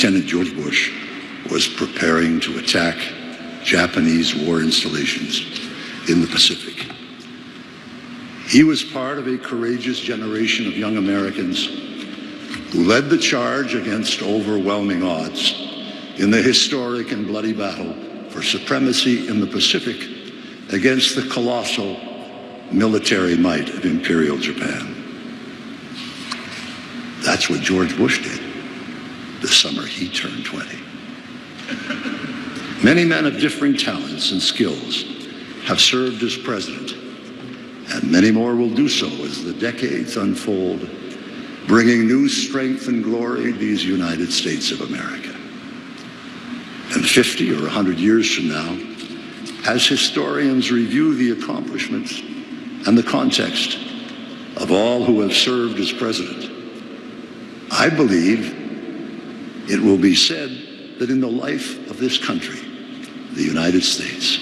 Lieutenant George Bush was preparing to attack Japanese war installations in the Pacific. He was part of a courageous generation of young Americans who led the charge against overwhelming odds in the historic and bloody battle for supremacy in the Pacific against the colossal military might of Imperial Japan. That's what George Bush did the summer he turned 20. Many men of differing talents and skills have served as president, and many more will do so as the decades unfold, bringing new strength and glory to these United States of America. And 50 or 100 years from now, as historians review the accomplishments and the context of all who have served as president, I believe it will be said that in the life of this country, the United States,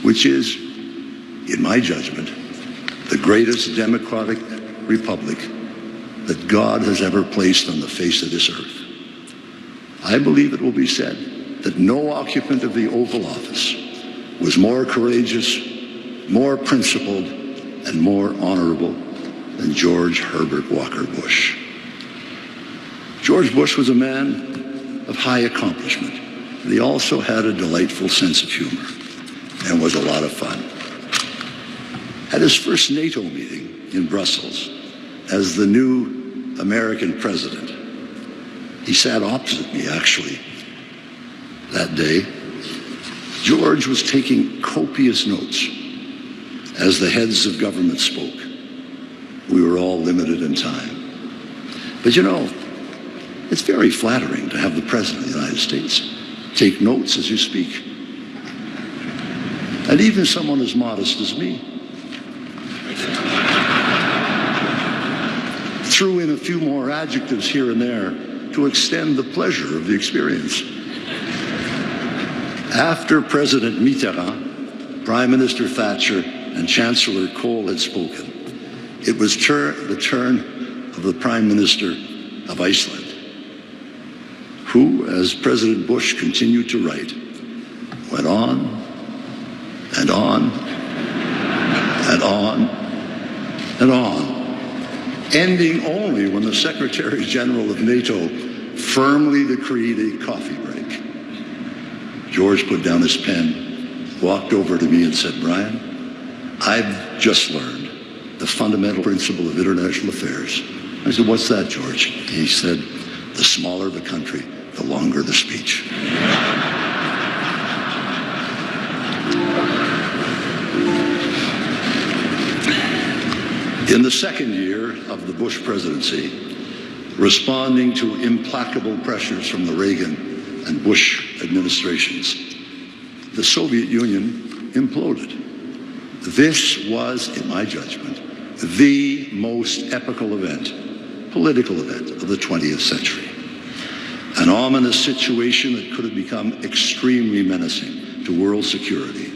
which is, in my judgment, the greatest democratic republic that God has ever placed on the face of this earth, I believe it will be said that no occupant of the Oval Office was more courageous, more principled, and more honorable than George Herbert Walker Bush. George Bush was a man of high accomplishment, and he also had a delightful sense of humor and was a lot of fun. At his first NATO meeting in Brussels as the new American president, he sat opposite me, actually, that day. George was taking copious notes as the heads of government spoke. We were all limited in time. But you know, it's very flattering to have the President of the United States take notes as you speak. And even someone as modest as me threw in a few more adjectives here and there to extend the pleasure of the experience. After President Mitterrand, Prime Minister Thatcher, and Chancellor Kohl had spoken, it was the turn of the Prime Minister of Iceland, who, as President Bush continued to write, went on and on and on and on, ending only when the Secretary General of NATO firmly decreed a coffee break. George put down his pen, walked over to me and said, "Brian, I've just learned the fundamental principle of international affairs." I said, "What's that, George?" He said, "The smaller the country, the longer the speech." In the second year of the Bush presidency, responding to implacable pressures from the Reagan and Bush administrations, the Soviet Union imploded. This was, in my judgment, the most epical event, political event of the 20th century. An ominous situation that could have become extremely menacing to world security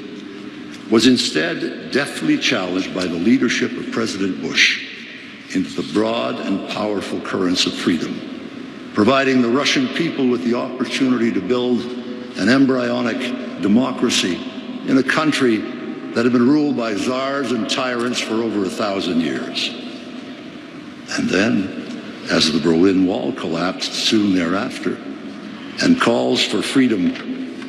was instead deftly challenged by the leadership of President Bush into the broad and powerful currents of freedom, providing the Russian people with the opportunity to build an embryonic democracy in a country that had been ruled by czars and tyrants for over 1,000 years. And then, as the Berlin Wall collapsed soon thereafter, and calls for freedom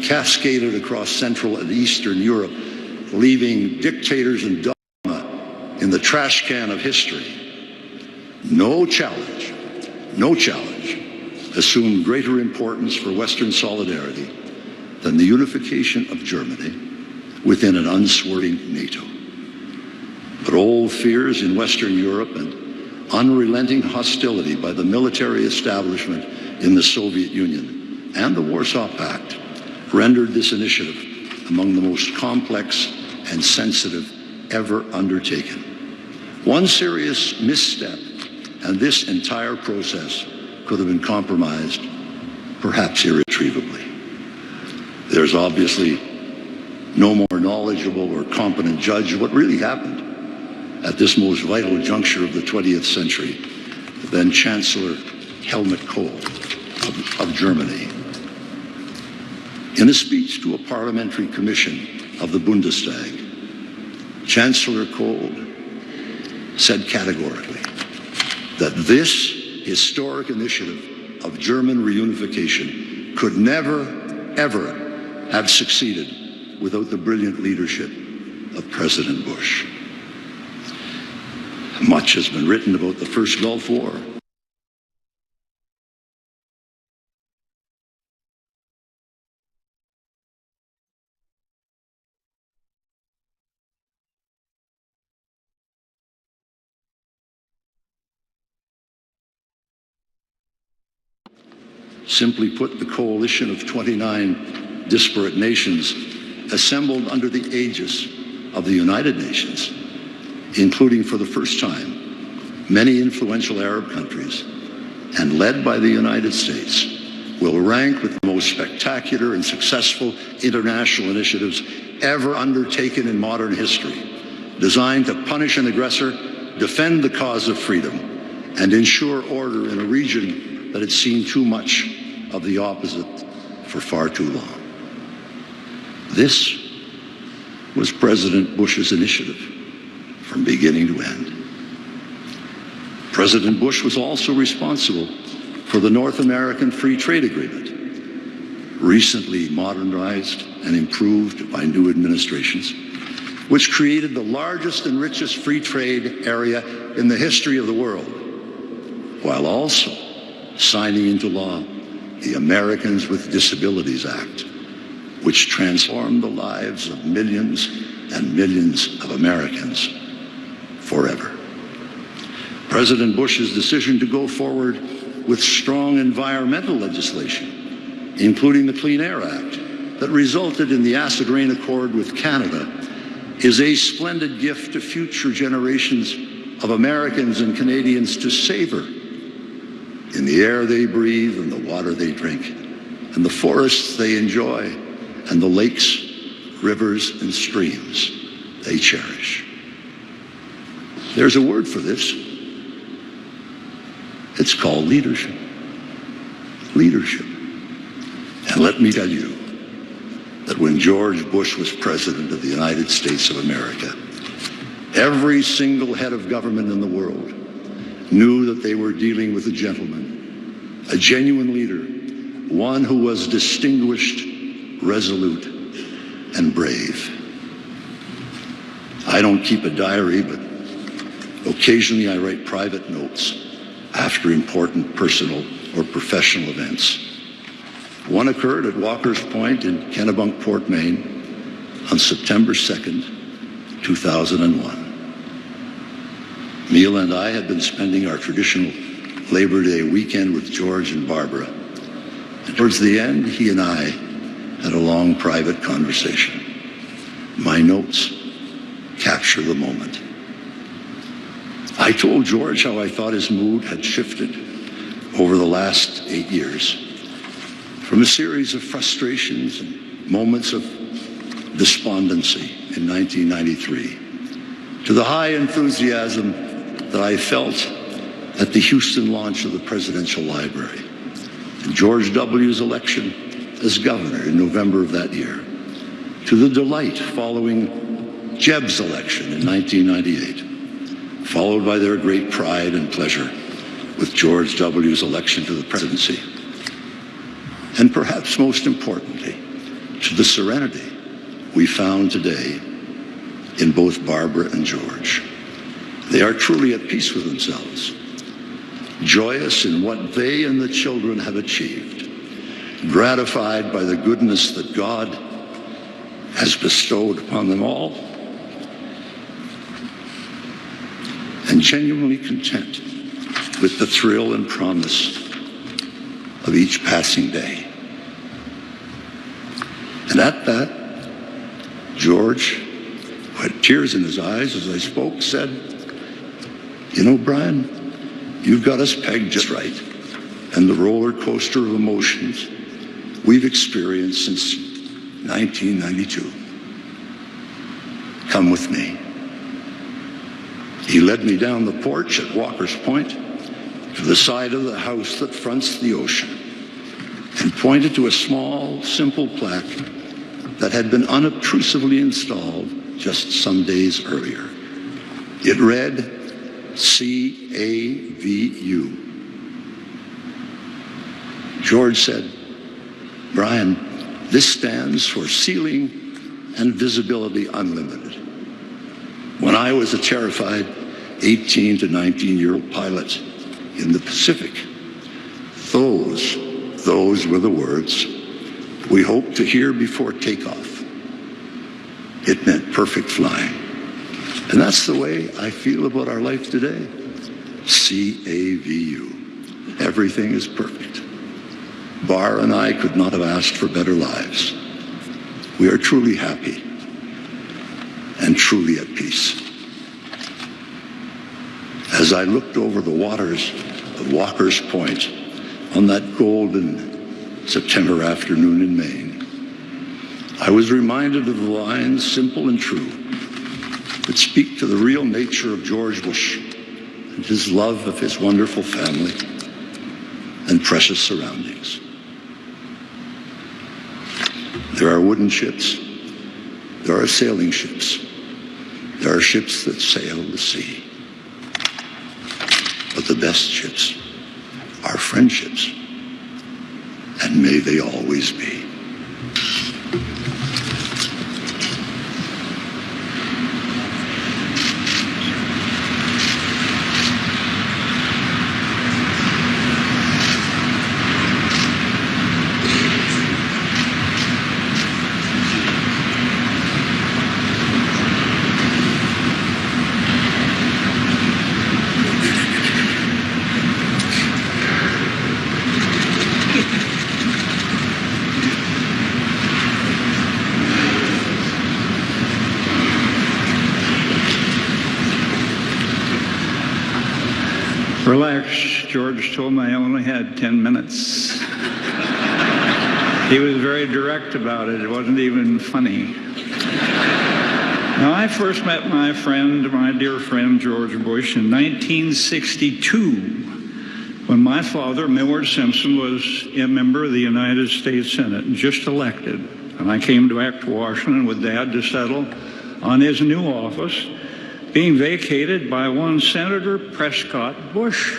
cascaded across Central and Eastern Europe, leaving dictators and dogma in the trash can of history, no challenge assumed greater importance for Western solidarity than the unification of Germany within an unswerving NATO. But old fears in Western Europe and unrelenting hostility by the military establishment in the Soviet Union and the Warsaw Pact rendered this initiative among the most complex and sensitive ever undertaken. One serious misstep, and this entire process could have been compromised, perhaps irretrievably. There's obviously no more knowledgeable or competent judge of what really happened at this most vital juncture of the 20th century than Chancellor Helmut Kohl, of Germany. In a speech to a parliamentary commission of the Bundestag, Chancellor Kohl said categorically that this historic initiative of German reunification could never, ever have succeeded without the brilliant leadership of President Bush. Much has been written about the First Gulf War. Simply put, the coalition of 29 disparate nations assembled under the aegis of the United Nations, including for the first time many influential Arab countries, and led by the United States, will rank with the most spectacular and successful international initiatives ever undertaken in modern history, designed to punish an aggressor, defend the cause of freedom, and ensure order in a region that had seen too much of the opposite for far too long. This was President Bush's initiative from beginning to end. President Bush was also responsible for the North American Free Trade Agreement, recently modernized and improved by new administrations, which created the largest and richest free trade area in the history of the world, while also signing into law the Americans with Disabilities Act, which transformed the lives of millions and millions of Americans forever. President Bush's decision to go forward with strong environmental legislation, including the Clean Air Act, that resulted in the Acid Rain Accord with Canada, is a splendid gift to future generations of Americans and Canadians to savor in the air they breathe and the water they drink, and the forests they enjoy, and the lakes, rivers, and streams they cherish. There's a word for this. It's called leadership. Leadership. And let me tell you that when George Bush was president of the United States of America, every single head of government in the world knew that they were dealing with a gentleman, a genuine leader, one who was distinguished, resolute, and brave. I don't keep a diary, but occasionally I write private notes after important personal or professional events. One occurred at Walker's Point in Kennebunkport, Maine on September 2nd, 2001. Neil and I had been spending our traditional Labor Day weekend with George and Barbara. And towards the end, he and I had a long private conversation. My notes capture the moment. I told George how I thought his mood had shifted over the last 8 years, from a series of frustrations and moments of despondency in 1993 to the high enthusiasm that I felt at the Houston launch of the Presidential Library and George W.'s election as governor in November of that year, to the delight following Jeb's election in 1998, followed by their great pride and pleasure with George W.'s election to the presidency, and perhaps most importantly, to the serenity we found today in both Barbara and George. They are truly at peace with themselves, joyous in what they and the children have achieved, gratified by the goodness that God has bestowed upon them all, and genuinely content with the thrill and promise of each passing day. And at that, George, who had tears in his eyes as I spoke, said, "You know, Brian, you've got us pegged just right, and the roller coaster of emotions we've experienced since 1992. Come with me." He led me down the porch at Walker's Point to the side of the house that fronts the ocean, and pointed to a small, simple plaque that had been unobtrusively installed just some days earlier. It read, CAVU. George said, "Brian, this stands for Ceiling and Visibility Unlimited. When I was a terrified 18 to 19-year-old pilot in the Pacific, those were the words we hoped to hear before takeoff. It meant perfect flying. And that's the way I feel about our life today. CAVU. Everything is perfect. Bar and I could not have asked for better lives. We are truly happy and truly at peace." As I looked over the waters of Walker's Point on that golden September afternoon in Maine, I was reminded of the lines, simple and true, that speak to the real nature of George Bush and his love of his wonderful family and precious surroundings. There are wooden ships, there are sailing ships, there are ships that sail the sea. But the best ships are friendships, and may they always be. Relax, George told me I only had 10 minutes. He was very direct about it. It wasn't even funny. Now, I first met my dear friend, George Bush, in 1962, when my father, Millward Simpson, was a member of the United States Senate, just elected. And I came back to Washington with Dad to settle on his new office, being vacated by one Senator Prescott Bush,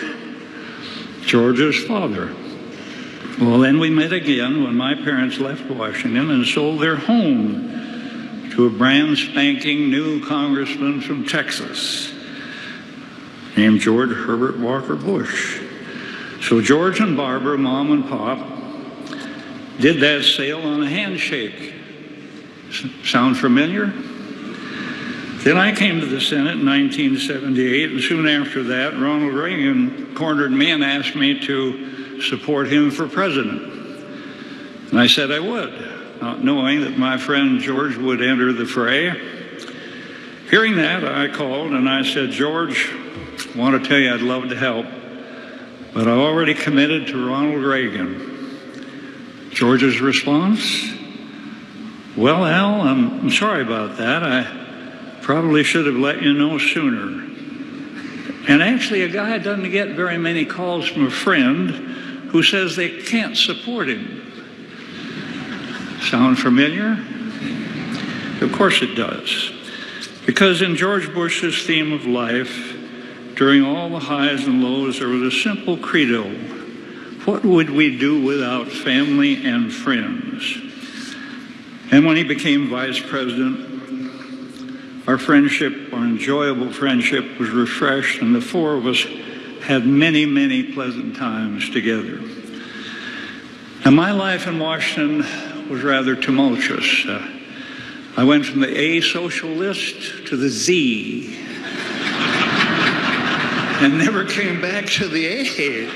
George's father. Well, then we met again when my parents left Washington and sold their home to a brand spanking new congressman from Texas named George Herbert Walker Bush. So George and Barbara, Mom and Pop, did that sale on a handshake. Sound familiar? Then I came to the Senate in 1978, and soon after that, Ronald Reagan cornered me and asked me to support him for president. And I said I would, not knowing that my friend George would enter the fray. Hearing that, I called and I said, "George, I want to tell you I'd love to help, but I've already committed to Ronald Reagan." George's response? "Well, Al, I'm sorry about that. I probably should have let you know sooner." And actually, a guy doesn't get very many calls from a friend who says they can't support him. Sound familiar? Of course it does. Because in George Bush's theme of life, during all the highs and lows, there was a simple credo: what would we do without family and friends? And when he became vice president, our enjoyable friendship was refreshed, and the four of us had many, many pleasant times together. Now, my life in Washington was rather tumultuous. I went from the A social list to the Z and never came back to the A.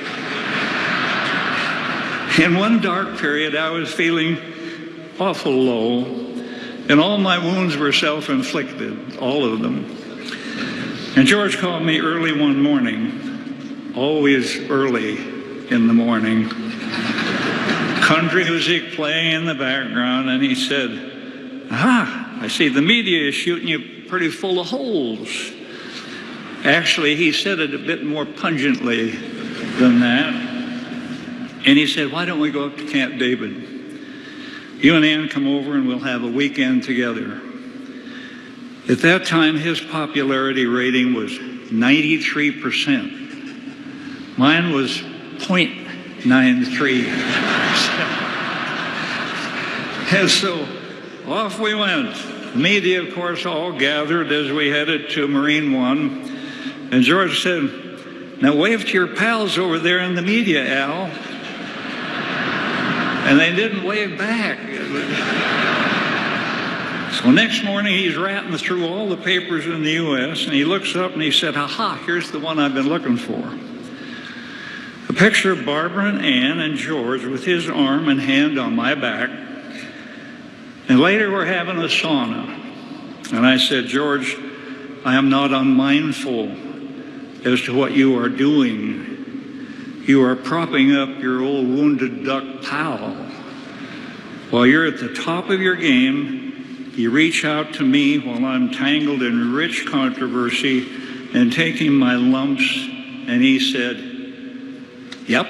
In one dark period, I was feeling awful low, and all my wounds were self-inflicted, all of them. And George called me early one morning, always early in the morning, country music playing in the background, and he said, "Aha, I see the media is shooting you pretty full of holes." Actually, he said it a bit more pungently than that. And he said, why don't we go up to Camp David? You and Ann come over and we'll have a weekend together. At that time, his popularity rating was 93%. Mine was 0.93%. And so off we went. The media, of course, all gathered as we headed to Marine One. And George said, now wave to your pals over there in the media, Al. And they didn't wave back. So next morning, he's ratting through all the papers in the U.S., and he looks up and he said, aha, here's the one I've been looking for. A picture of Barbara and Ann and George with his arm and hand on my back. And later we're having a sauna. And I said, George, I am not unmindful as to what you are doing. You are propping up your old wounded duck pal. While you're at the top of your game, you reach out to me while I'm tangled in rich controversy and taking my lumps. And he said, yep.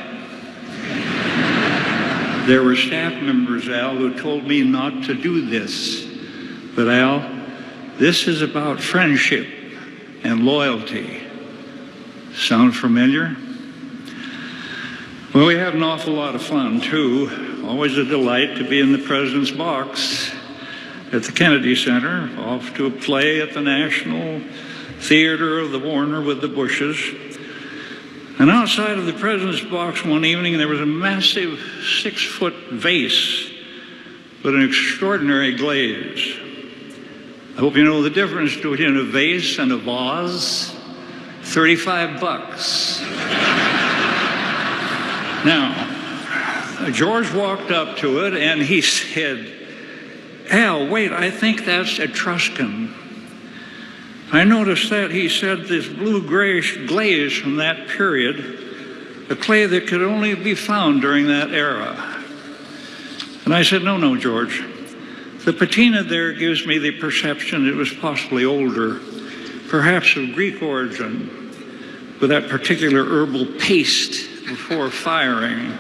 There were staff members, Al, who told me not to do this. But Al, this is about friendship and loyalty. Sound familiar? Well, we had an awful lot of fun, too. Always a delight to be in the president's box at the Kennedy Center, off to a play at the National Theater of the Warner with the Bushes. And outside of the president's box one evening, there was a massive 6-foot vase with an extraordinary glaze. I hope you know the difference between a vase and a vase. $35. Now, George walked up to it and he said, Al, wait, I think that's Etruscan. I noticed that, he said, this blue-grayish glaze from that period, a clay that could only be found during that era. And I said, no, George. The patina there gives me the perception it was possibly older, perhaps of Greek origin, with that particular herbal paste before firing.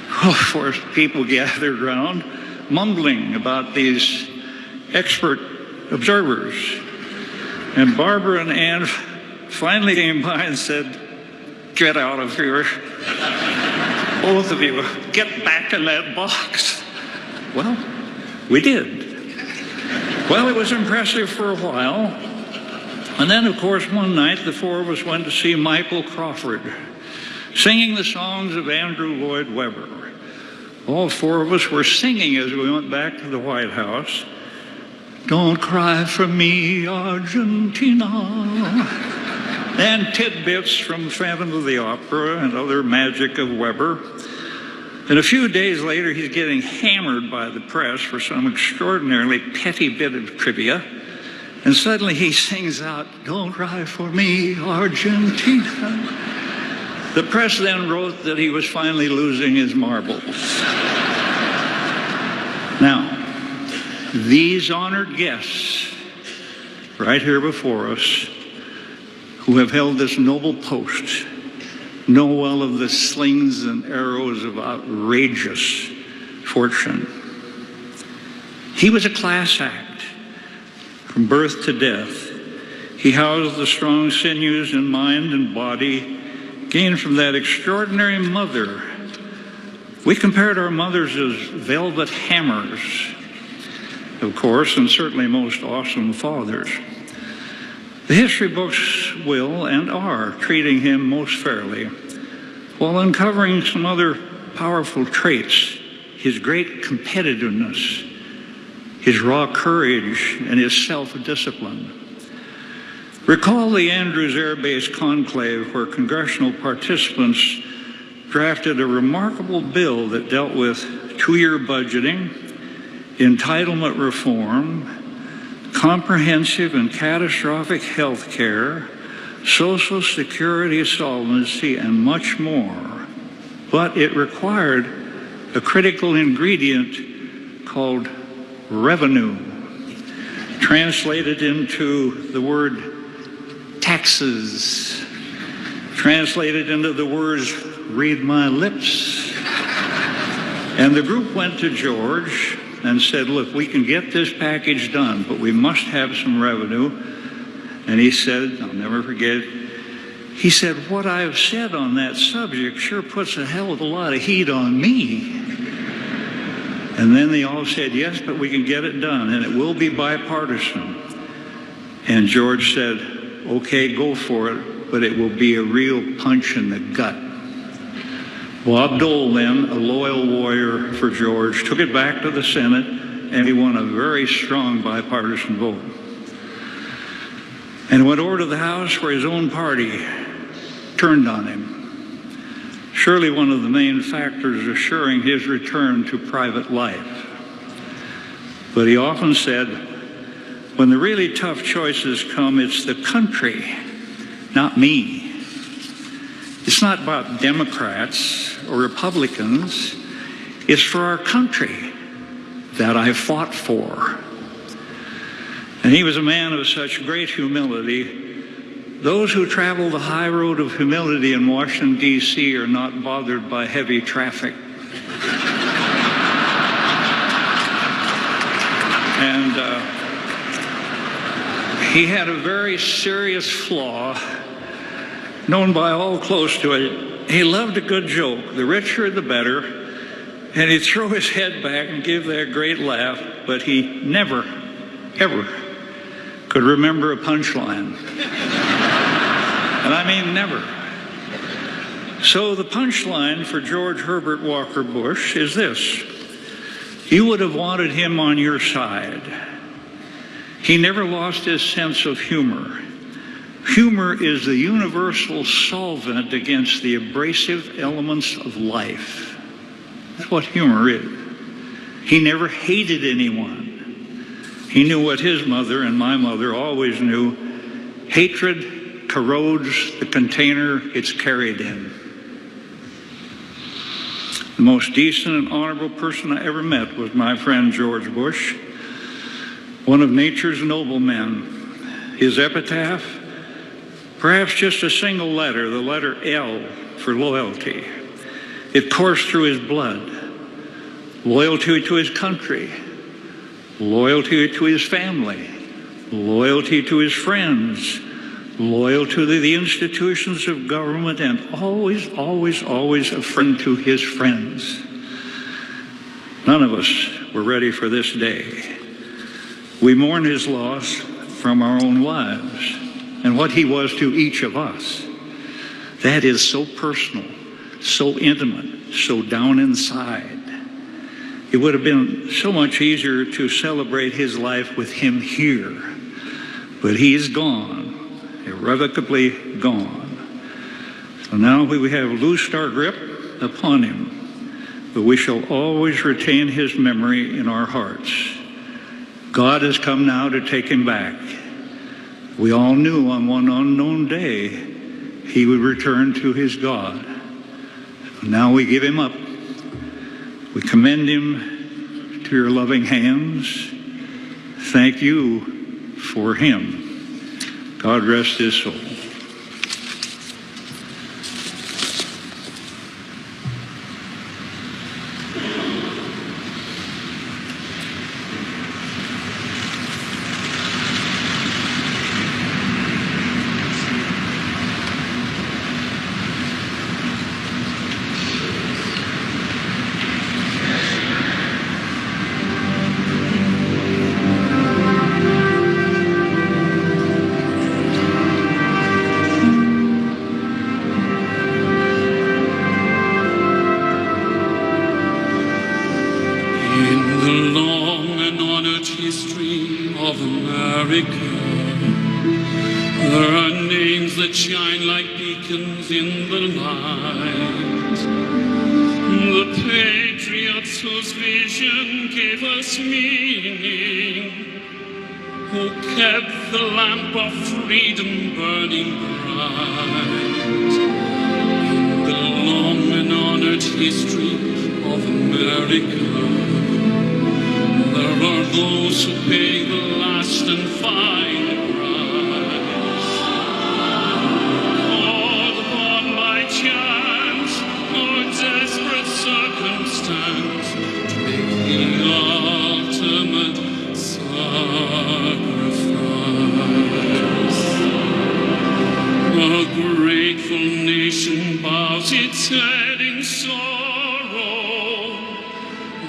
Well, of course, people gathered around, mumbling about these expert observers. And Barbara and Ann finally came by and said, get out of here. Both of you, get back in that box. Well, we did. Well, it was impressive for a while. And then, of course, one night, the four of us went to see Michael Crawford, singing the songs of Andrew Lloyd Webber. All four of us were singing as we went back to the White House. Don't cry for me, Argentina. And tidbits from Phantom of the Opera and other magic of Webber. And a few days later, he's getting hammered by the press for some extraordinarily petty bit of trivia. And suddenly he sings out, don't cry for me, Argentina. The press then wrote that he was finally losing his marbles. Now, these honored guests right here before us who have held this noble post know well of the slings and arrows of outrageous fortune. He was a class act from birth to death. He housed the strong sinews in mind and body gained from that extraordinary mother. We compared our mothers as velvet hammers, of course, and certainly most awesome fathers. The history books will and are treating him most fairly, while uncovering some other powerful traits: his great competitiveness, his raw courage, and his self-discipline. Recall the Andrews Air Base conclave where congressional participants drafted a remarkable bill that dealt with two-year budgeting, entitlement reform, comprehensive and catastrophic health care, Social Security solvency, and much more. But it required a critical ingredient called revenue, translated into the word taxes, translated into the words, read my lips, And the group went to George and said, look, we can get this package done, but we must have some revenue. And he said, I'll never forget it, he said, what I've said on that subject sure puts a hell of a lot of heat on me. And then they all said, yes, but we can get it done, and it will be bipartisan. And George said, okay, go for it, but it will be a real punch in the gut. Bob Dole, then, a loyal warrior for George, took it back to the Senate, and he won a very strong bipartisan vote. And went over to the House where his own party turned on him. Surely one of the main factors assuring his return to private life. But he often said, when the really tough choices come, it's the country, not me. It's not about Democrats or Republicans. It's for our country that I fought for. And he was a man of such great humility. Those who travel the high road of humility in Washington, D.C. are not bothered by heavy traffic. And he had a very serious flaw, known by all close to it. He loved a good joke, the richer the better, and he'd throw his head back and give that great laugh, but he never, ever could remember a punchline. And I mean never. So the punchline for George Herbert Walker Bush is this: you would have wanted him on your side. He never lost his sense of humor. Humor is the universal solvent against the abrasive elements of life. That's what humor is. He never hated anyone. He knew what his mother and my mother always knew: hatred corrodes the container it's carried in. The most decent and honorable person I ever met was my friend George Bush, one of nature's noble men. His epitaph, perhaps just a single letter, the letter L for loyalty. It coursed through his blood. Loyalty to his country, loyalty to his family, loyalty to his friends, loyal to the institutions of government, and always, always, always a friend to his friends. None of us were ready for this day. We mourn his loss from our own lives and what he was to each of us. That is so personal, so intimate, so down inside. It would have been so much easier to celebrate his life with him here, but he is gone. Irrevocably gone. So now we have loosed our grip upon him, but we shall always retain his memory in our hearts. God has come now to take him back. We all knew on one unknown day he would return to his God. Now we give him up. We commend him to your loving hands. Thank you for him. God rest his soul. of America. There are names that shine like beacons in the night. The patriots whose vision gave us meaning, who kept the lamp of freedom burning bright. In the long and honored history of America, there are those who pay the last and final price. Called upon by chance or desperate circumstance,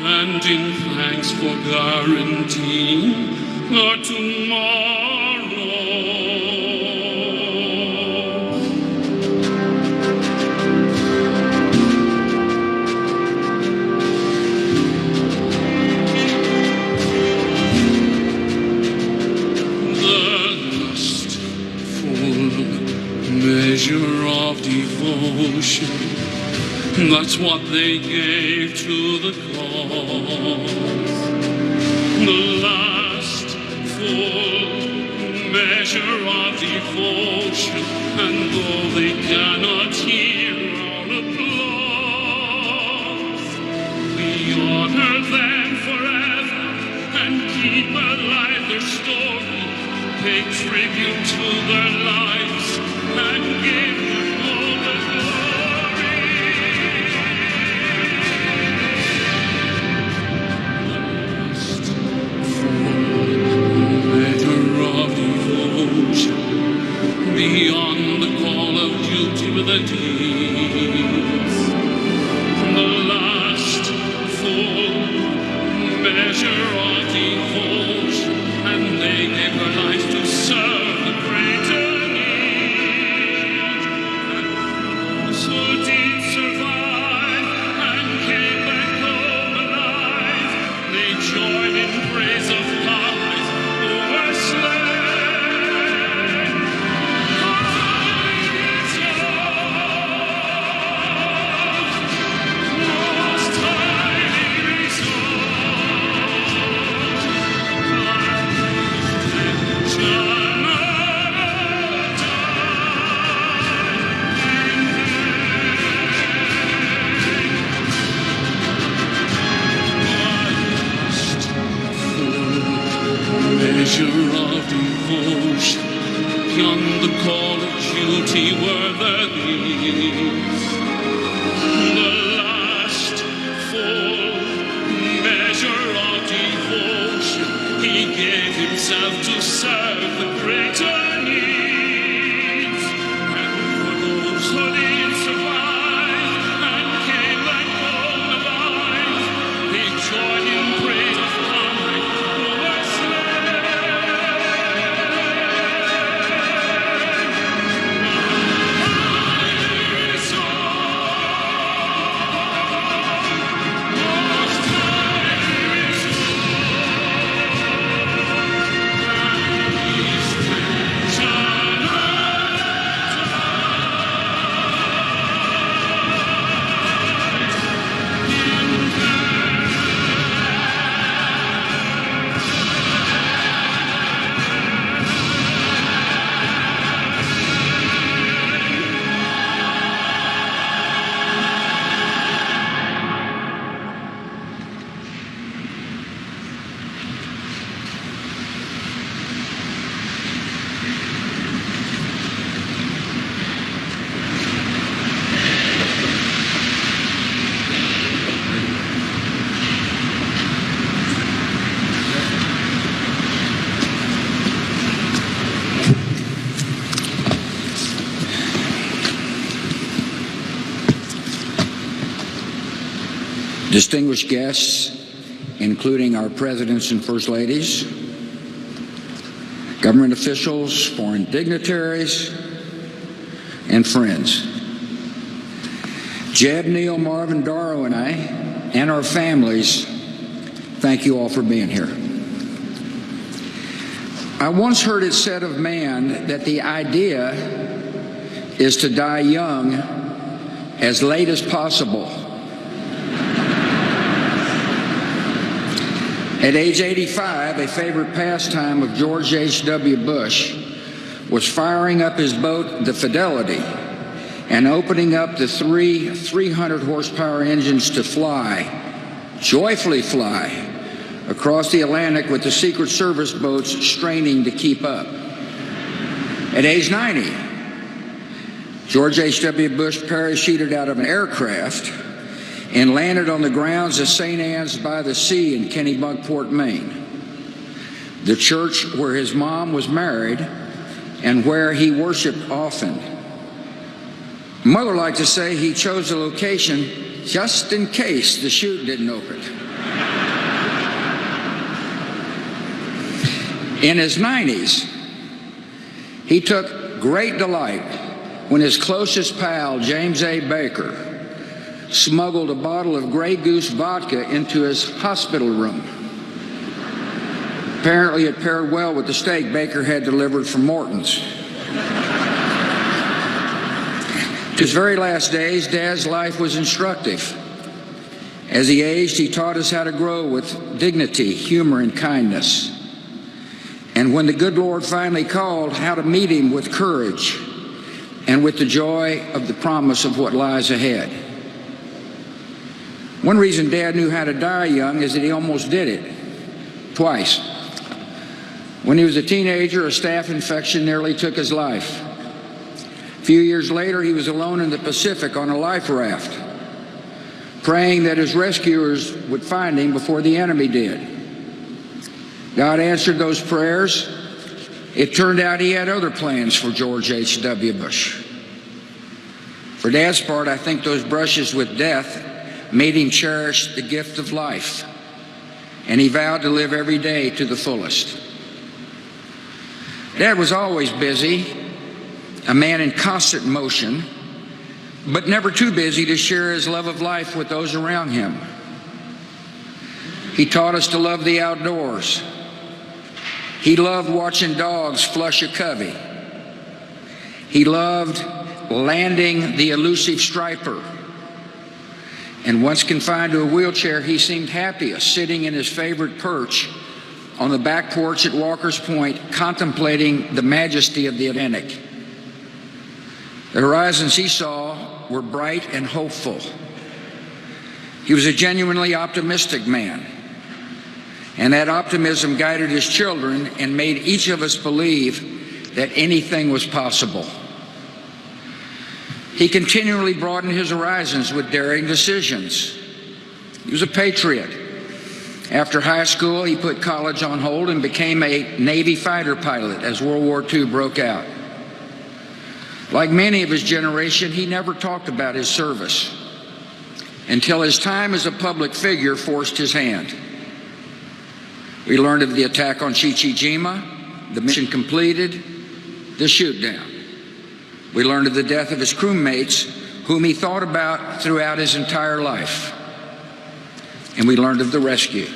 and in thanks for guaranteeing our tomorrow. Measure of devotion, that's what they gave to the cause. The last full measure of devotion, and though they cannot hear our applause, we honor them forever and keep alive their story, pay tribute to their lives, and give them all the glory. The last full measure of devotion, beyond the call of duty with the deeds. The last full measure of devotion, and they gave their lives to serve the greater. Measure of devotion, beyond the call of duty were the these. The last full measure of devotion, he gave himself to serve the greater needs. And for those who did survive and came back home alive, they joined in praise of God who was slain. Distinguished guests, including our presidents and first ladies, government officials, foreign dignitaries, and friends. Jeb, Neil, Marvin, Darrow, and I, and our families, thank you all for being here. I once heard it said of man that the idea is to die young as late as possible. At age 85, a favorite pastime of George H.W.Bush was firing up his boat, the Fidelity, and opening up the three 300-horsepower engines to fly, joyfully fly, across the Atlantic with the Secret Service boats straining to keep up. At age 90, George H.W. Bush parachuted out of an aircraft and landed on the grounds of St. Anne's by the Sea in Kennebunkport, Maine, the church where his mom was married and where he worshiped often. Mother liked to say he chose the location just in case the chute didn't open. In his 90s, he took great delight when his closest pal, James A. Baker, smuggled a bottle of Grey Goose vodka into his hospital room. Apparently it paired well with the steak Baker had delivered from Morton's. To his very last days, Dad's life was instructive. As he aged, he taught us how to grow with dignity, humor, and kindness. And when the good Lord finally called, how to meet him with courage and with the joy of the promise of what lies ahead. One reason Dad knew how to die young is that he almost did it, twice. When he was a teenager, a staph infection nearly took his life. A few years later, he was alone in the Pacific on a life raft, praying that his rescuers would find him before the enemy did. God answered those prayers. It turned out he had other plans for George H.W.Bush. For Dad's part, I think those brushes with death made him cherish the gift of life, and he vowed to live every day to the fullest. Dad was always busy, a man in constant motion, but never too busy to share his love of life with those around him. He taught us to love the outdoors. He loved watching dogs flush a covey. He loved landing the elusive striper. And once confined to a wheelchair, he seemed happiest sitting in his favorite perch on the back porch at Walker's Point, contemplating the majesty of the Atlantic. The horizons he saw were bright and hopeful. He was a genuinely optimistic man. And that optimism guided his children and made each of us believe that anything was possible. He continually broadened his horizons with daring decisions. He was a patriot. After high school, he put college on hold and became a Navy fighter pilot as World War II broke out. Like many of his generation, he never talked about his service until his time as a public figure forced his hand. We learned of the attack on Chichijima, the mission completed, the shoot-down. We learned of the death of his crewmates, whom he thought about throughout his entire life. And we learned of the rescue.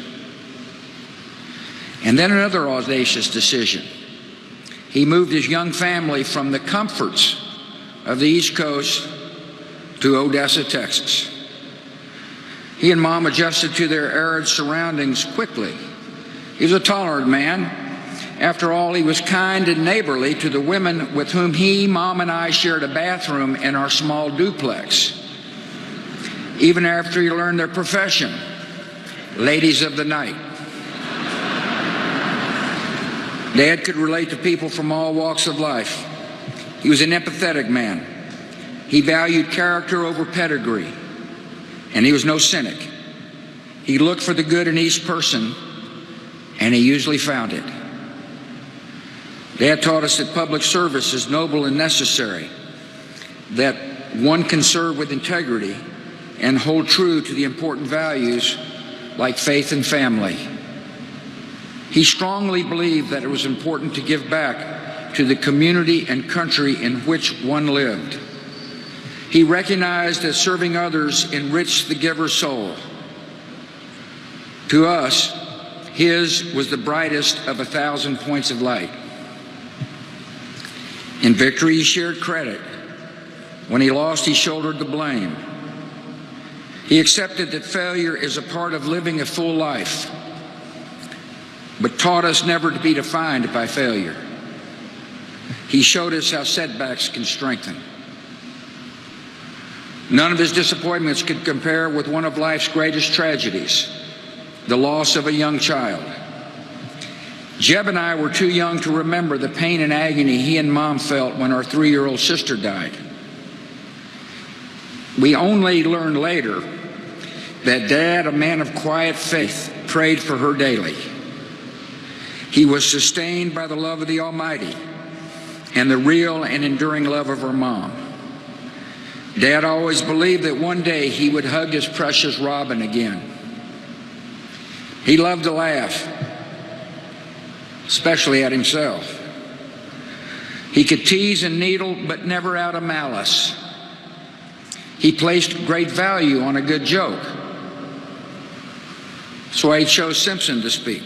And then another audacious decision. He moved his young family from the comforts of the East Coast to Odessa, Texas. He and Mom adjusted to their arid surroundings quickly. He was a tolerant man. After all, he was kind and neighborly to the women with whom he, Mom, and I shared a bathroom in our small duplex. Even after he learned their profession, ladies of the night. Dad could relate to people from all walks of life. He was an empathetic man. He valued character over pedigree, and he was no cynic. He looked for the good in each person, and he usually found it. Dad taught us that public service is noble and necessary, that one can serve with integrity and hold true to the important values like faith and family. He strongly believed that it was important to give back to the community and country in which one lived. He recognized that serving others enriched the giver's soul. To us, his was the brightest of 1,000 points of light. In victory, he shared credit. When he lost, he shouldered the blame. He accepted that failure is a part of living a full life, but taught us never to be defined by failure. He showed us how setbacks can strengthen. None of his disappointments could compare with one of life's greatest tragedies, the loss of a young child. Jeb and I were too young to remember the pain and agony he and Mom felt when our 3-year-old sister died. We only learned later that Dad, a man of quiet faith, prayed for her daily. He was sustained by the love of the Almighty and the real and enduring love of her mom. Dad always believed that one day he would hug his precious Robin again. He loved to laugh, especially at himself. He could tease and needle, but never out of malice. He placed great value on a good joke. That's why he chose Simpson to speak.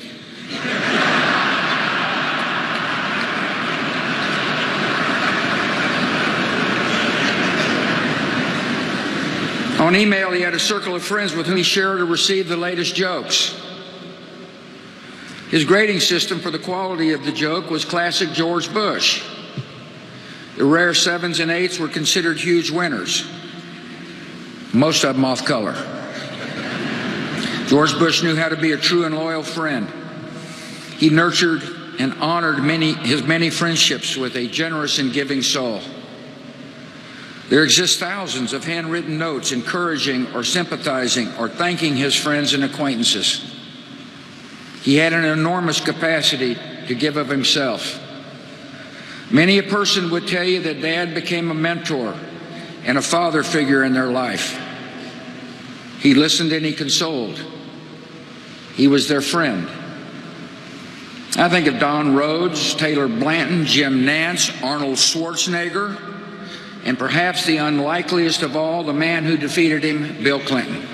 On email, he had a circle of friends with whom he shared or received the latest jokes. His grading system for the quality of the joke was classic George Bush. The rare 7s and 8s were considered huge winners, most of them off color. George Bush knew how to be a true and loyal friend. He nurtured and honored his many friendships with a generous and giving soul. There exist thousands of handwritten notes encouraging or sympathizing or thanking his friends and acquaintances. He had an enormous capacity to give of himself. Many a person would tell you that Dad became a mentor and a father figure in their life. He listened and he consoled. He was their friend. I think of Don Rhodes, Taylor Blanton, Jim Nance, Arnold Schwarzenegger, and perhaps the unlikeliest of all, the man who defeated him, Bill Clinton.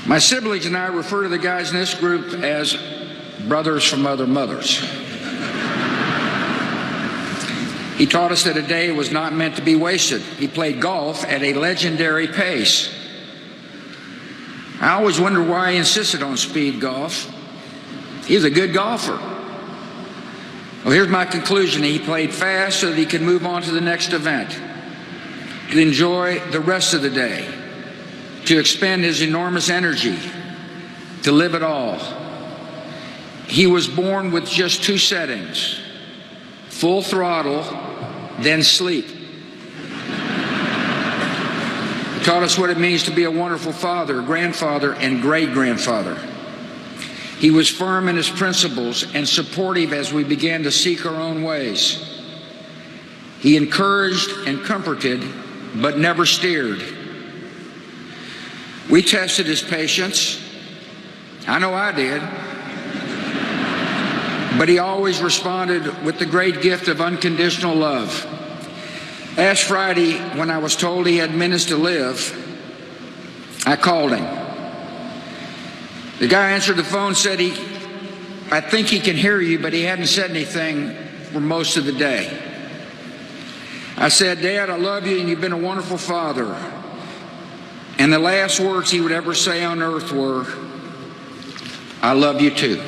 My siblings and I refer to the guys in this group as brothers from other mothers. He taught us that a day was not meant to be wasted. He played golf at a legendary pace. I always wondered why he insisted on speed golf. He was a good golfer. Well, here's my conclusion. He played fast so that he could move on to the next event, to enjoy the rest of the day, to expend his enormous energy, to live it all. He was born with just 2 settings: full throttle, then sleep. He taught us what it means to be a wonderful father, grandfather, and great-grandfather. He was firm in his principles and supportive as we began to seek our own ways. He encouraged and comforted, but never steered. We tested his patience. I know I did. But he always responded with the great gift of unconditional love. Last Friday, when I was told he had minutes to live, I called him. The guy answered the phone, said I think he can hear you, but he hadn't said anything for most of the day. I said, Dad, I love you and you've been a wonderful father. And the last words he would ever say on earth were, I love you too.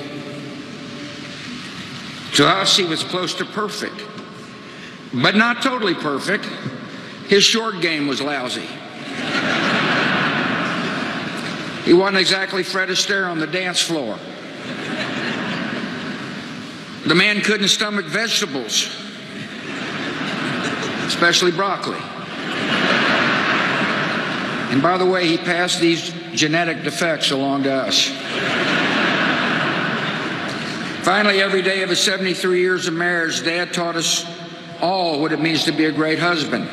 To us, he was close to perfect, but not totally perfect. His short game was lousy. He wasn't exactly Fred Astaire on the dance floor. The man couldn't stomach vegetables, especially broccoli. And by the way, he passed these genetic defects along to us. Finally, every day of his 73 years of marriage, Dad taught us all what it means to be a great husband.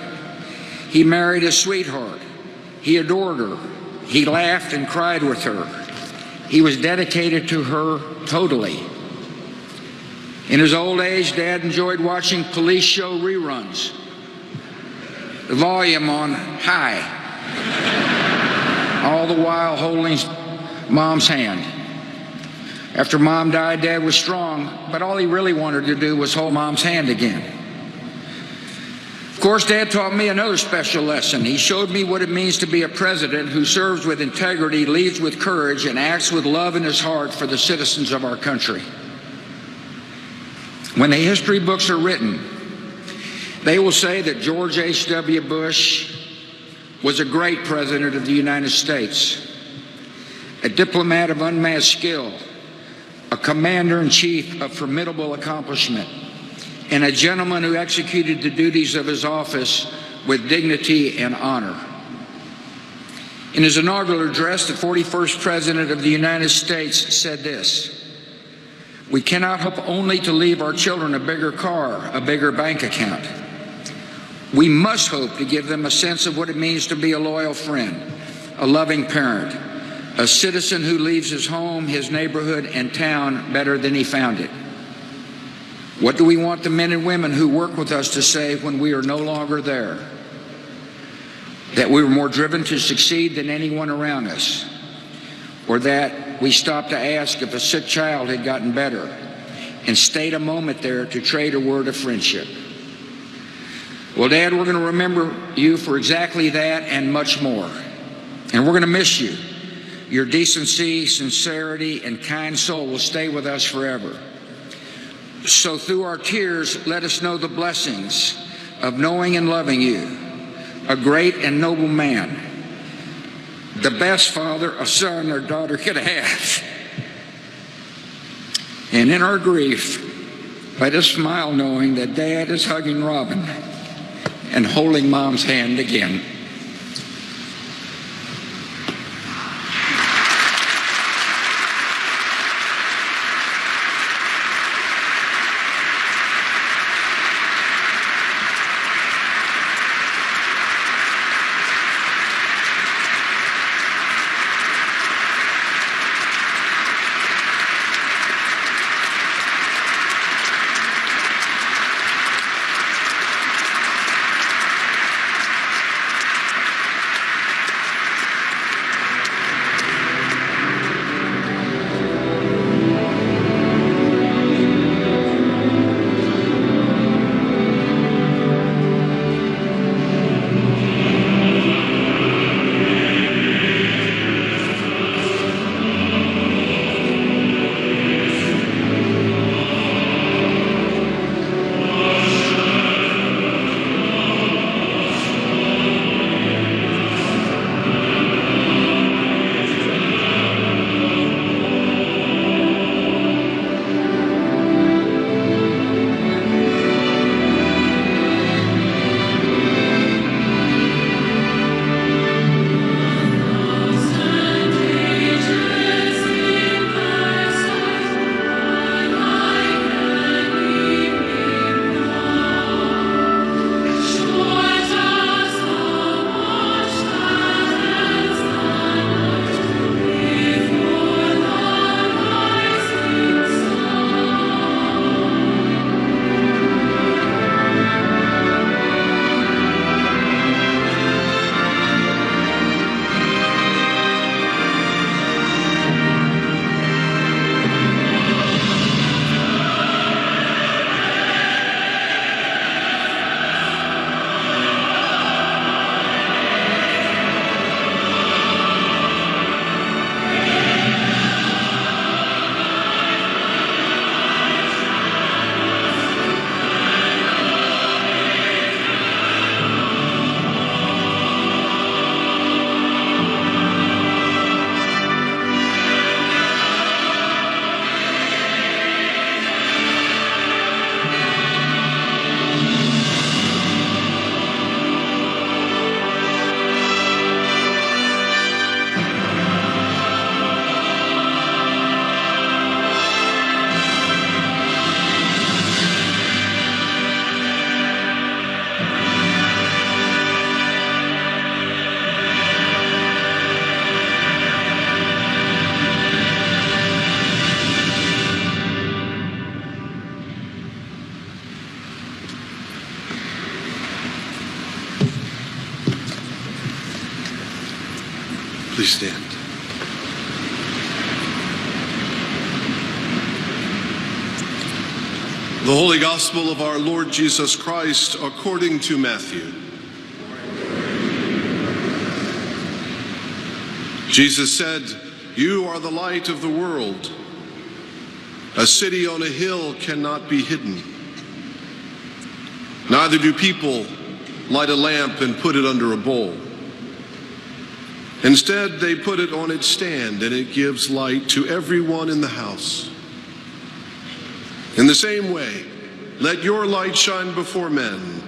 He married his sweetheart. He adored her. He laughed and cried with her. He was dedicated to her totally. In his old age, Dad enjoyed watching police show reruns, the volume on high, all the while holding Mom's hand. After Mom died, Dad was strong, but all he really wanted to do was hold Mom's hand again. Of course, Dad taught me another special lesson. He showed me what it means to be a president who serves with integrity, leads with courage, and acts with love in his heart for the citizens of our country. When the history books are written, they will say that George H.W.Bush was a great president of the United States, a diplomat of unmatched skill, a commander-in-chief of formidable accomplishment, and a gentleman who executed the duties of his office with dignity and honor. In his inaugural address, the 41st President of the United States said this: "We cannot hope only to leave our children a bigger car, a bigger bank account. We must hope to give them a sense of what it means to be a loyal friend, a loving parent, a citizen who leaves his home, his neighborhood, and town better than he found it? What do we want the men and women who work with us to say when we are no longer there? That we were more driven to succeed than anyone around us? Or that we stopped to ask if a sick child had gotten better and stayed a moment there to trade a word of friendship? Well, Dad, we're going to remember you for exactly that and much more. And we're going to miss you. Your decency, sincerity, and kind soul will stay with us forever. So through our tears, let us know the blessings of knowing and loving you, a great and noble man, the best father a son or daughter could have. And in our grief, let us smile knowing that Dad is hugging Robin and holding Mom's hand again. Please stand. The Holy Gospel of our Lord Jesus Christ according to Matthew. Jesus said, "You are the light of the world. A city on a hill cannot be hidden. Neither do people light a lamp and put it under a bowl. Instead, they put it on its stand, and it gives light to everyone in the house. In the same way, let your light shine before men,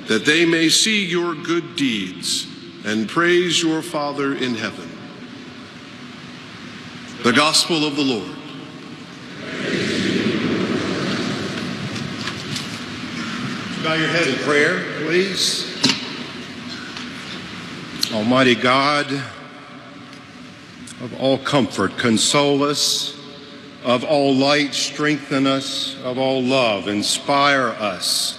that they may see your good deeds and praise your Father in heaven." The Gospel of the Lord. Bow your head in prayer, please. Almighty God, of all comfort, console us, of all light, strengthen us, of all love, inspire us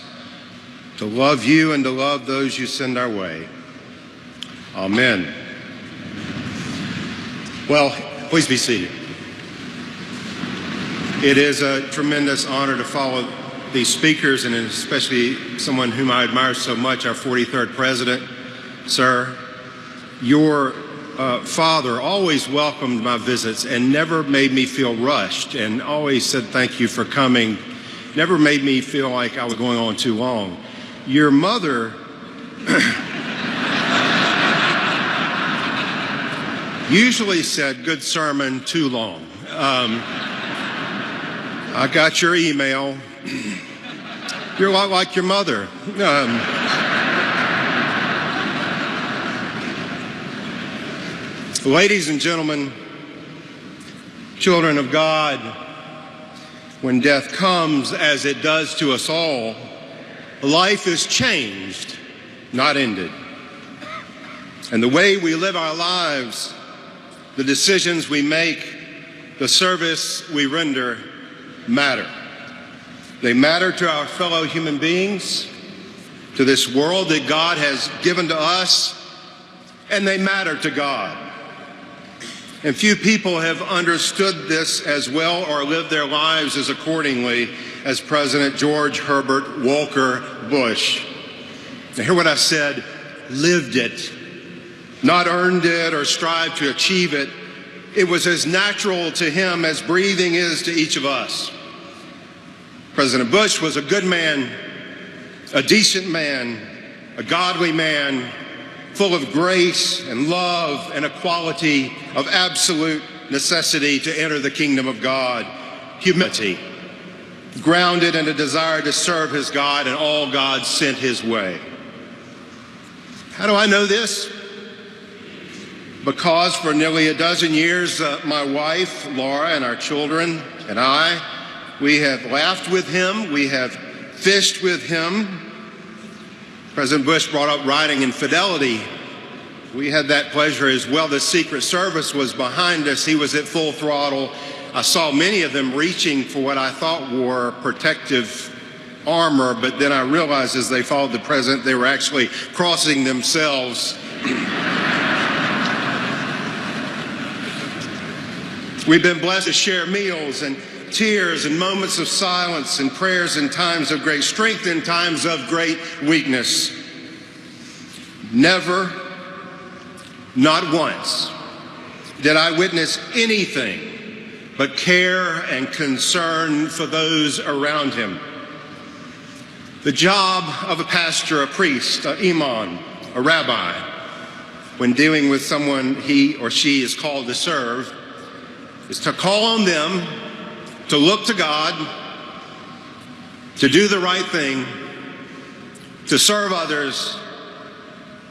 to love you and to love those you send our way. Amen. Well, please be seated. It is a tremendous honor to follow these speakers, and especially someone whom I admire so much, our 43rd president. Sir, your father always welcomed my visits and never made me feel rushed, and always said thank you for coming. Never made me feel like I was going on too long. Your mother usually said, good sermon, too long. I got your email. You're a lot like your mother. Ladies and gentlemen, children of God, when death comes, as it does to us all, life is changed, not ended. And the way we live our lives, the decisions we make, the service we render matter. They matter to our fellow human beings, to this world that God has given to us, and they matter to God. And few people have understood this as well or lived their lives as accordingly as President George Herbert Walker Bush. Now, hear what I said, lived it, not earned it or strived to achieve it. It was as natural to him as breathing is to each of us. President Bush was a good man, a decent man, a godly man, full of grace and love and a quality of absolute necessity to enter the kingdom of God. Humility, grounded in a desire to serve his God and all God sent his way. How do I know this? Because for nearly a dozen years, my wife, Laura, and our children and I, we have laughed with him, we have fished with him. President Bush brought up riding in Fidelity. We had that pleasure as well. The Secret Service was behind us. He was at full throttle. I saw many of them reaching for what I thought were protective armor, but then I realized as they followed the president, they were actually crossing themselves. We've been blessed to share meals and tears and moments of silence and prayers in times of great strength and times of great weakness. Never, not once, did I witness anything but care and concern for those around him. The job of a pastor, a priest, an imam, a rabbi, when dealing with someone he or she is called to serve, is to call on them to look to God, to do the right thing, to serve others,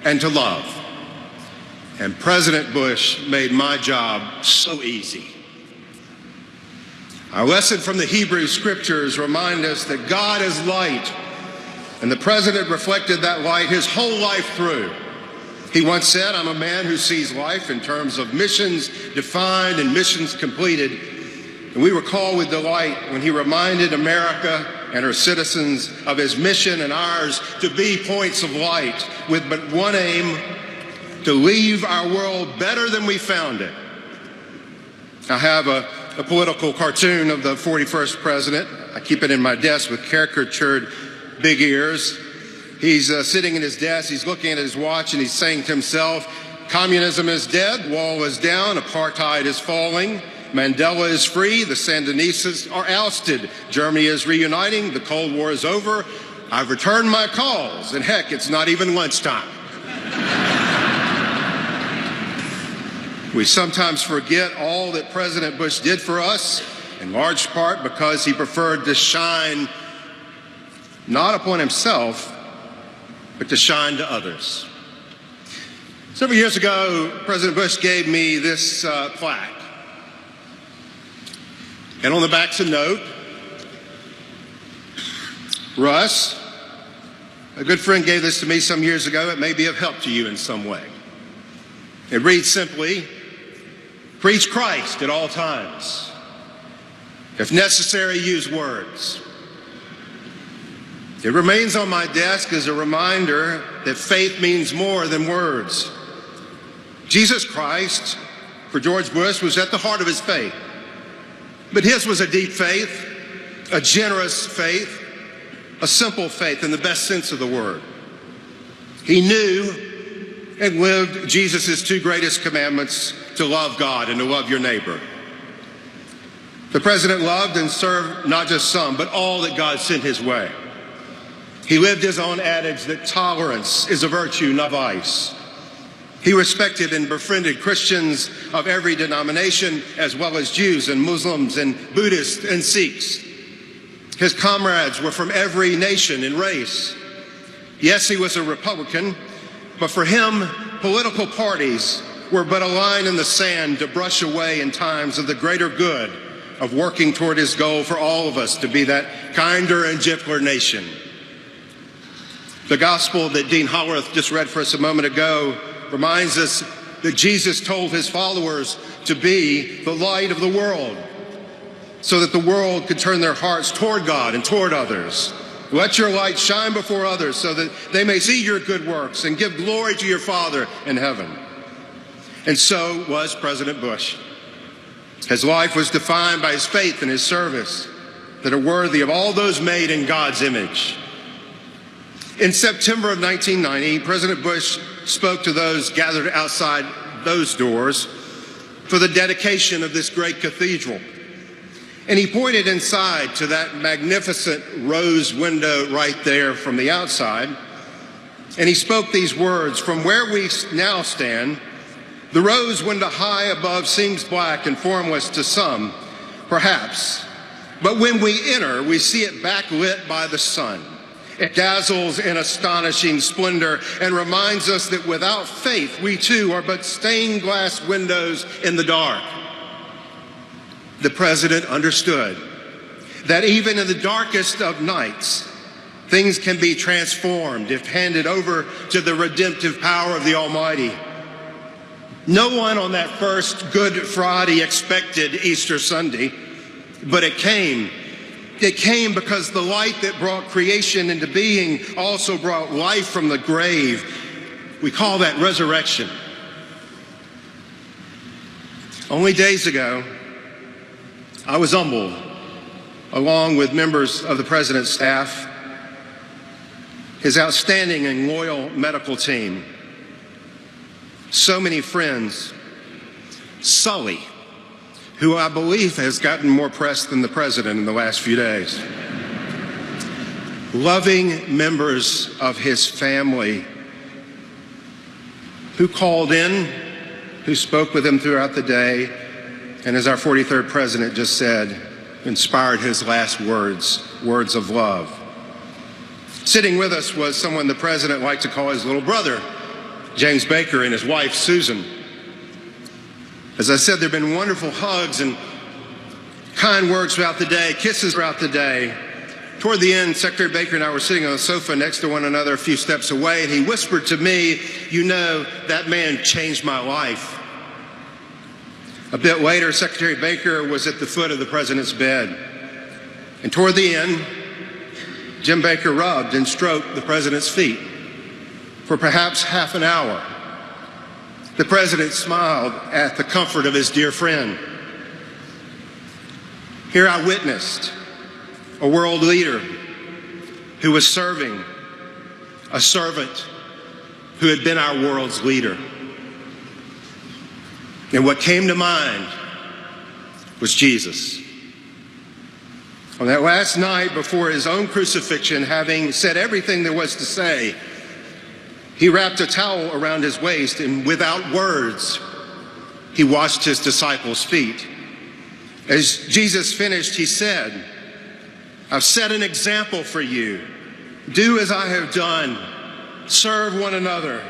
and to love. And President Bush made my job so easy. Our lesson from the Hebrew Scriptures remind us that God is light, and the president reflected that light his whole life through. He once said, I'm a man who sees life in terms of missions defined and missions completed. And we recall with delight when he reminded America and her citizens of his mission and ours to be points of light with but one aim, to leave our world better than we found it. I have a political cartoon of the 41st president. I keep it in my desk with caricatured big ears. He's sitting in his desk, he's looking at his watch, and he's saying to himself, communism is dead, wall is down, apartheid is falling, Mandela is free, the Sandinistas are ousted, Germany is reuniting, the Cold War is over, I've returned my calls, and heck, it's not even lunchtime. We sometimes forget all that President Bush did for us, in large part because he preferred to shine not upon himself, but to shine to others. Several years ago, President Bush gave me this plaque. And on the back's a note, Russ, a good friend gave this to me some years ago. It may be of help to you in some way. It reads simply, Preach Christ at all times. If necessary, use words. It remains on my desk as a reminder that faith means more than words. Jesus Christ, for George Bush, was at the heart of his faith. But his was a deep faith, a generous faith, a simple faith in the best sense of the word. He knew and lived Jesus' two greatest commandments, to love God and to love your neighbor. The president loved and served not just some, but all that God sent his way. He lived his own adage that tolerance is a virtue, not vice. He respected and befriended Christians of every denomination, as well as Jews and Muslims and Buddhists and Sikhs. His comrades were from every nation and race. Yes, he was a Republican, but for him, political parties were but a line in the sand to brush away in times of the greater good of working toward his goal for all of us to be that kinder and gentler nation. The gospel that Dean Hollerith just read for us a moment ago reminds us that Jesus told his followers to be the light of the world so that the world could turn their hearts toward God and toward others. Let your light shine before others so that they may see your good works and give glory to your Father in heaven. And so was President Bush. His life was defined by his faith and his service that are worthy of all those made in God's image. In September of 1990, President Bush spoke to those gathered outside those doors for the dedication of this great cathedral. And he pointed inside to that magnificent rose window right there from the outside. And he spoke these words, "From where we now stand, the rose window high above seems black and formless to some, perhaps. But when we enter, we see it backlit by the sun. It dazzles in astonishing splendor and reminds us that without faith, we too are but stained glass windows in the dark." The president understood that even in the darkest of nights, things can be transformed if handed over to the redemptive power of the Almighty. No one on that first Good Friday expected Easter Sunday, but it came. It came because the light that brought creation into being also brought life from the grave. We call that resurrection. Only days ago, I was humbled, along with members of the president's staff, his outstanding and loyal medical team, so many friends, Sully, who I believe has gotten more press than the president in the last few days, loving members of his family who called in, who spoke with him throughout the day, and as our 43rd president just said, inspired his last words, words of love. Sitting with us was someone the president liked to call his little brother, James Baker, and his wife, Susan. As I said, there have been wonderful hugs and kind words throughout the day, kisses throughout the day. Toward the end, Secretary Baker and I were sitting on a sofa next to one another a few steps away, and he whispered to me, "You know, that man changed my life." A bit later, Secretary Baker was at the foot of the president's bed. And toward the end, Jim Baker rubbed and stroked the president's feet for perhaps half an hour. The president smiled at the comfort of his dear friend. Here I witnessed a world leader who was serving, a servant who had been our world's leader. And what came to mind was Jesus. On that last night before his own crucifixion, having said everything there was to say, he wrapped a towel around his waist and without words, he washed his disciples' feet. As Jesus finished, he said, "I've set an example for you. Do as I have done. Serve one another.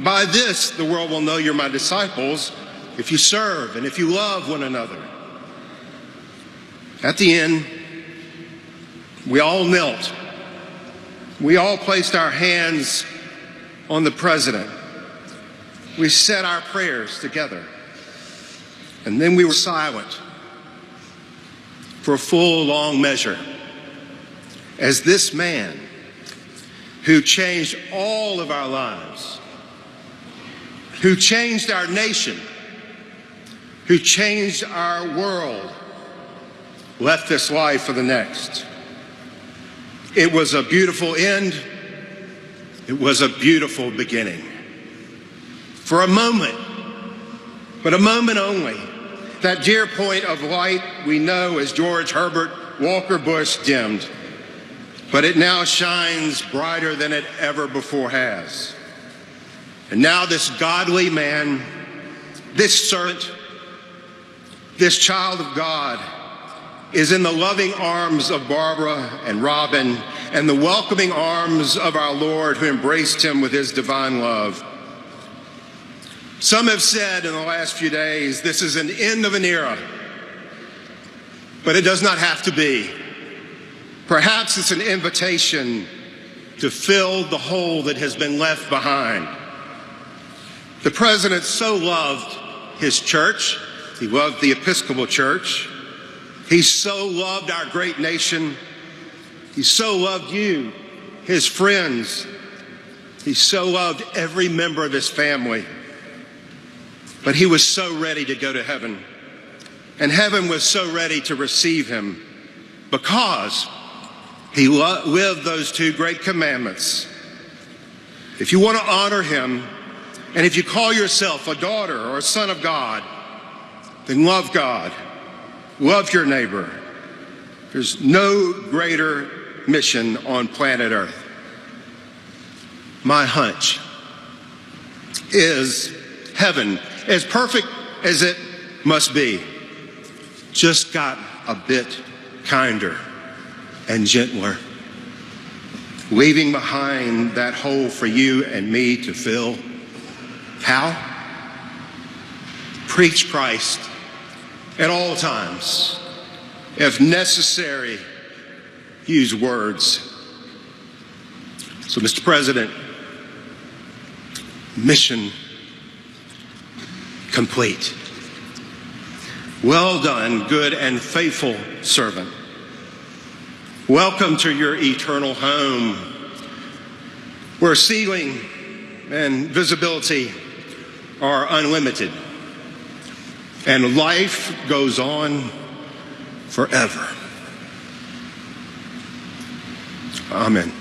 By this, the world will know you're my disciples, if you serve and if you love one another." At the end, we all knelt. We all placed our hands on the president. We said our prayers together. And then we were silent for a full, long measure as this man who changed all of our lives, who changed our nation, who changed our world, left this life for the next. It was a beautiful end. It was a beautiful beginning. For a moment, but a moment only, that dear point of light we know as George Herbert Walker Bush dimmed, but it now shines brighter than it ever before has. And now this godly man, this servant, this child of God, is in the loving arms of Barbara and Robin and the welcoming arms of our Lord, who embraced him with his divine love. Some have said in the last few days, this is an end of an era, but it does not have to be. Perhaps it's an invitation to fill the hole that has been left behind. The president so loved his church. He loved the Episcopal Church. He so loved our great nation. He so loved you, his friends. He so loved every member of his family. But he was so ready to go to heaven. And heaven was so ready to receive him because he lived those two great commandments. If you want to honor him, and if you call yourself a daughter or a son of God, then love God. Love your neighbor. There's no greater mission on planet Earth. My hunch is heaven, as perfect as it must be, just got a bit kinder and gentler, leaving behind that hole for you and me to fill. How? Preach Christ at all times. If necessary, use words. So, Mr. President, mission complete. Well done, good and faithful servant. Welcome to your eternal home, where ceiling and visibility are unlimited, and life goes on forever. Amen.